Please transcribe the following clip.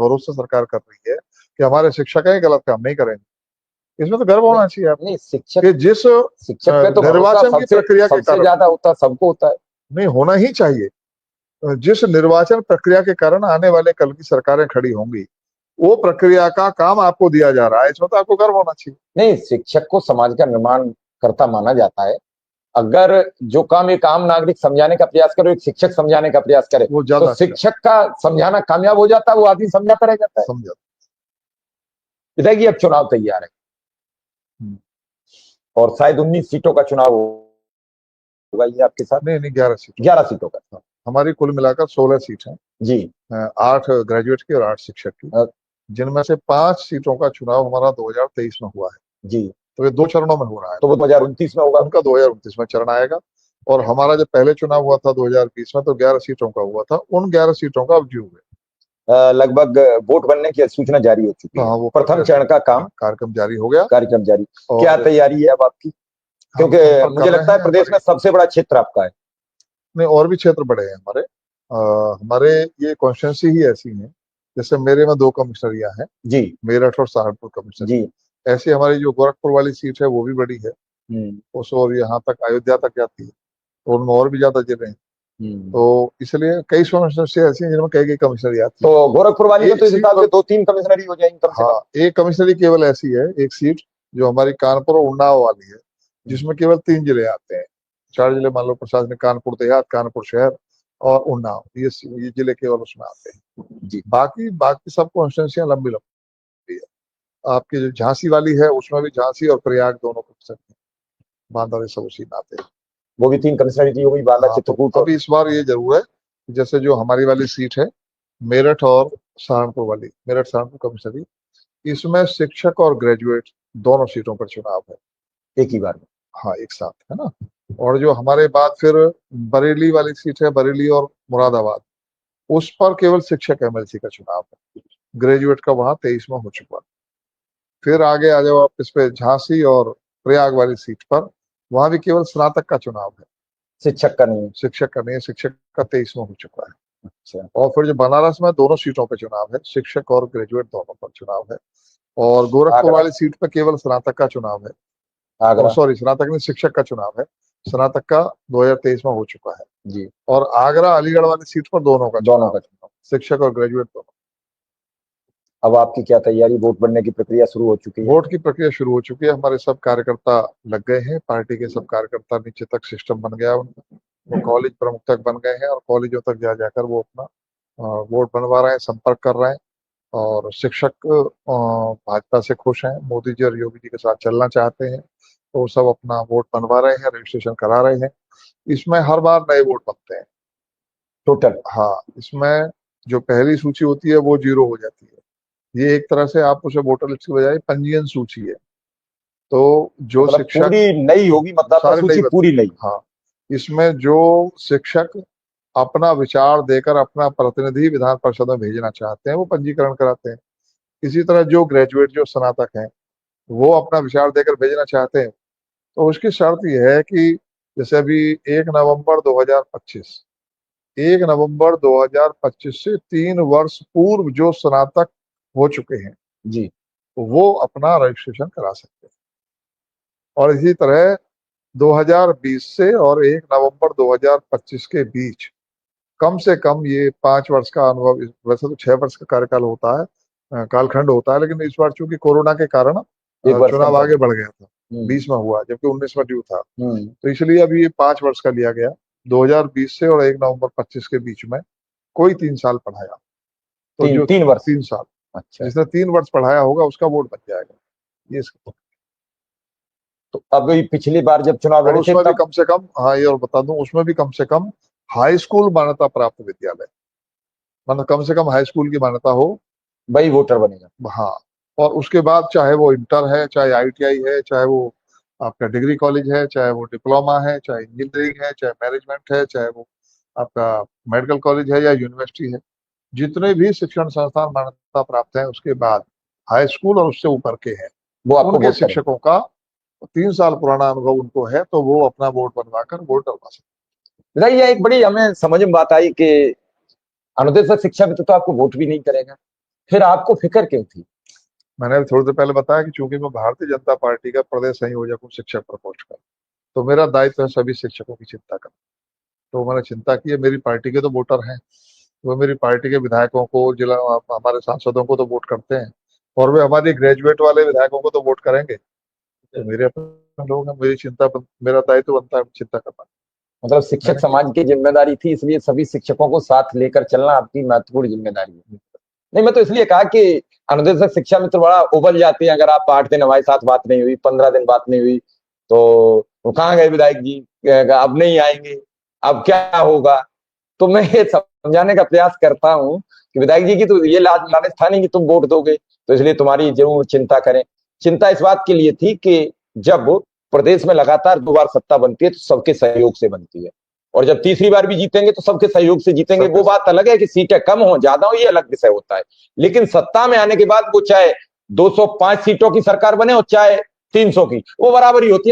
भरोसा सरकार कर रही है कि हमारे शिक्षक है गलत काम नहीं करेंगे। इसमें तो गर्व होना चाहिए आपको नहीं, शिक्षक कि जिस शिक्षक पे तो भरोसा निर्वाचन की सबसे प्रक्रिया के सबसे कारण, ज्यादा होता है, सबको होता है। नहीं होना ही चाहिए, जिस निर्वाचन प्रक्रिया के कारण आने वाले कल की सरकारें खड़ी होंगी, वो प्रक्रिया का काम आपको दिया जा रहा है, इसमें तो आपको गर्व होना चाहिए। नहीं, शिक्षक को समाज का निर्माण करता माना जाता है। अगर जो काम एक आम नागरिक समझाने का प्रयास करे, एक शिक्षक समझाने का प्रयास करे, वो तो ज्यादा अच्छा शिक्षक का समझाना कामयाब हो जाता है, वो आदमी समझाता रह जाता है। समझा। बताइए, अब चुनाव तैयार है और शायद 19 सीटों का चुनाव होगा ये आपके साथ। नहीं नहीं, 11 सीट। 11 सीटों का। हाँ, हमारी कुल मिलाकर 16 सीट है। जी। 8 ग्रेजुएट की और 8 शिक्षक की, जिनमें से 5 सीटों का चुनाव हमारा 2023 में हुआ है। जी। तो ये 2 चरणों में हो रहा है, तो वो 2029 में होगा। उनका 2029 में चरण आएगा। और हमारा जो पहले चुनाव हुआ था 2020 में, तो 11 सीटों का हुआ था, उन 11 सीटों का अब हुए लगभग वोट बनने की अधिसूचना जारी हो चुकी है। वो प्रथम चरण का काम, कार्यक्रम जारी हो गया। कार्यक्रम जारी। और क्या तैयारी है अब आपकी? हम क्योंकि संपर्क मुझे कर रहे लगता है हैं प्रदेश में सबसे बड़ा क्षेत्र आपका है। नहीं, और भी क्षेत्र बड़े हैं हमारे। हमारे ये कॉन्स्टिट्यूंसी ही ऐसी है, जैसे मेरे में 2 कमिश्नरियां हैं, जी। मेरठ और सहारनपुर कमिश्नरी। जी। ऐसे हमारी जो गोरखपुर वाली सीट है वो भी बड़ी है, उस और यहाँ तक अयोध्या तक जाती है, तो उनमें और भी ज्यादा जिले हैं। तो इसलिए कई कमिश्नरी ऐसी हैं जिनमें कई कई कमिश्नरी आती है। तो गोरखपुर वाली में एक तो इस सीट हिसाब से पर 2-3 कमिश्नरी हो जाएंगी कम से हाँ, कम। एक कमिश्नरी केवल ऐसी है, एक सीट जो हमारी कानपुर और उन्नाव वाली है, जिसमें केवल 3 जिले आते हैं। 4 जिले मान लो प्रशासनिक, कानपुर देहात, कानपुर शहर और उन्नाव, ये जिले केवल उसमें आते हैं। जी। बाकी बाकी सब कॉन्स्टिट्यूंसियां लंबी लंबी है। आपकी जो झांसी वाली है उसमें भी झांसी और प्रयाग दोनों कमिश्नरी, बांदा सब उसी में आते हैं। वो भी 3 कमिश्नरी की हो गई, बांदा, हाँ, तो चित्रकूट। अब इस बार ये जरूर है, जैसे जो हमारी वाली सीट है मेरठ और सहारनपुर वाली, मेरठ सहारनपुर कमिश्नरी, इसमें शिक्षक और ग्रेजुएट दोनों सीटों पर चुनाव है एक ही बार में। हाँ, एक साथ है ना। और जो हमारे बाद फिर बरेली वाली सीट है, बरेली और मुरादाबाद, उस पर केवल शिक्षक एमएलसी का चुनाव है, ग्रेजुएट का वहां 23 में हो चुका। फिर आगे आ जाओ आप इस पे झांसी और प्रयाग वाली सीट पर, वहां भी केवल स्नातक का चुनाव है, शिक्षक का नहीं। शिक्षक का नहीं, शिक्षक का 23 में हो चुका है। अच्छा। और फिर जो बनारस में दोनों सीटों पर चुनाव है, शिक्षक और ग्रेजुएट दोनों पर चुनाव है। और गोरखपुर आगरा। वाली सीट पर केवल स्नातक का चुनाव है, और आगरा। सॉरी स्नातक नहीं, शिक्षक का चुनाव है, स्नातक का 2023 में हो चुका है। जी। और आगरा अलीगढ़ वाली सीट पर दोनों का दोनों का चुनाव, शिक्षक और ग्रेजुएट दोनों। अब आपकी क्या तैयारी? वोट बनने की प्रक्रिया शुरू हो चुकी है? वोट की प्रक्रिया शुरू हो चुकी है, हमारे सब कार्यकर्ता लग गए हैं, पार्टी के सब कार्यकर्ता, नीचे तक सिस्टम बन गया उनका, वो कॉलेज प्रमुख तक बन गए हैं और कॉलेजों तक जा जाकर वो अपना वोट बनवा रहे हैं, संपर्क कर रहे हैं। और शिक्षक भाजपा से खुश हैं, मोदी जी और योगी जी के साथ चलना चाहते हैं, तो वो सब अपना वोट बनवा रहे हैं, रजिस्ट्रेशन करा रहे हैं। इसमें हर बार नए वोट बनते हैं टोटल। हाँ, इसमें जो पहली सूची होती है वो 0 हो जाती है। ये एक तरह से आप उसे वोटर लिस्ट की बजाय पंजीयन सूची है। तो जो मतलब शिक्षक पूरी नई होगी, मतदाता सारे सूची नई पूरी नई। हाँ, इसमें जो शिक्षक अपना विचार देकर अपना प्रतिनिधि विधान परिषद में भेजना चाहते हैं वो पंजीकरण कराते हैं। इसी तरह जो ग्रेजुएट, जो स्नातक हैं, वो अपना विचार देकर भेजना चाहते हैं, तो उसकी शर्त यह है कि जैसे अभी 1 नवंबर 2025 से 3 वर्ष पूर्व जो स्नातक हो चुके हैं जी। वो अपना रजिस्ट्रेशन करा सकते हैं। और इसी तरह 2020 से और 1 नवंबर 2025 के बीच कम से कम ये 5 वर्ष का अनुभव, वैसे तो 6 वर्ष का कार्यकाल होता है, कालखंड होता है, लेकिन इस बार चूंकि कोरोना के कारण एक वर्ष कम चुनाव कर आगे बढ़ गया था, दिया। 20 में हुआ जबकि 19 में ड्यू था, तो इसलिए अभी ये 5 वर्ष का लिया गया। 2020 से और 1 नवंबर 25 के बीच में कोई 3 साल पढ़ाया, तो जो 3 वर्ष। 3 साल, अच्छा। जिसने 3 वर्ष पढ़ाया होगा उसका वोट बन जाएगा ये तो अभी पिछली बार जब चुनाव और लड़े थे उसमें भी तब कम से कम, हाँ ये और बता दूं, उसमें भी कम से कम हाई स्कूल मान्यता प्राप्त विद्यालय, मतलब कम से कम हाई स्कूल की मान्यता हो, वही वोटर बनेगा। हाँ। और उसके बाद चाहे वो इंटर है, चाहे आईटीआई है, चाहे वो आपका डिग्री कॉलेज है, चाहे वो डिप्लोमा है, चाहे इंजीनियरिंग है, चाहे मैनेजमेंट है, चाहे वो आपका मेडिकल कॉलेज है या यूनिवर्सिटी है, जितने भी शिक्षण संस्थान मान्यता प्राप्त है उसके बाद हाई स्कूल और उससे ऊपर के हैं, वो आपको उनके वोट करेंगे। शिक्षकों का 3 साल पुराना अनुभव उनको है, तो वो अपना वोट बनवाकर वोट डलवा सकते नहीं, ये एक बड़ी हमें समझ में बात आई कि अनुदेशक शिक्षा भी तो आपको वोट भी नहीं करेगा। फिर आपको फिक्र क्यों थी? मैंने अभी थोड़ी देर पहले बताया कि चूंकि मैं भारतीय जनता पार्टी का प्रदेश संयोजक हूँ शिक्षक प्रकोष्ठ का, तो मेरा दायित्व है सभी शिक्षकों की चिंता करना। तो मैंने चिंता की है, मेरी पार्टी के तो वोटर हैं, वो मेरी पार्टी के विधायकों को, जिला हमारे सांसदों को तो वोट करते हैं, और वे हमारी ग्रेजुएट वाले विधायकों को तो वोट करेंगे। तो मेरे अपने लोग हैं, मेरी मेरा दायित्व बनता है चिंता करना। मतलब शिक्षक मैंने समाज की जिम्मेदारी थी, इसलिए सभी शिक्षकों को साथ लेकर चलना आपकी महत्वपूर्ण जिम्मेदारी है। नहीं, मैं तो इसलिए कहा कि अनुदेशक शिक्षा मित्र बड़ा उबल जाते हैं अगर आप 8 दिन हमारे साथ बात नहीं हुई, 15 दिन बात नहीं हुई, तो वो कहाँ गए विधायक जी, अब नहीं आएंगे, अब क्या होगा। तो मैं ये समझाने का प्रयास करता हूँ कि विधायक जी की तो ये लालच था नहीं कि तुम वोट दोगे, तो इसलिए तुम्हारी जरूर चिंता करें। चिंता इस बात के लिए थी कि जब प्रदेश में लगातार 2 बार सत्ता बनती है तो सबके सहयोग से बनती है, और जब तीसरी बार भी जीतेंगे तो सबके सहयोग से जीतेंगे। वो बात अलग है कि सीटें कम हो ज्यादा हो, ये अलग विषय होता है, लेकिन सत्ता में आने के बाद वो चाहे 205 सीटों की सरकार बने और चाहे 300 की, वो बराबरी होती है।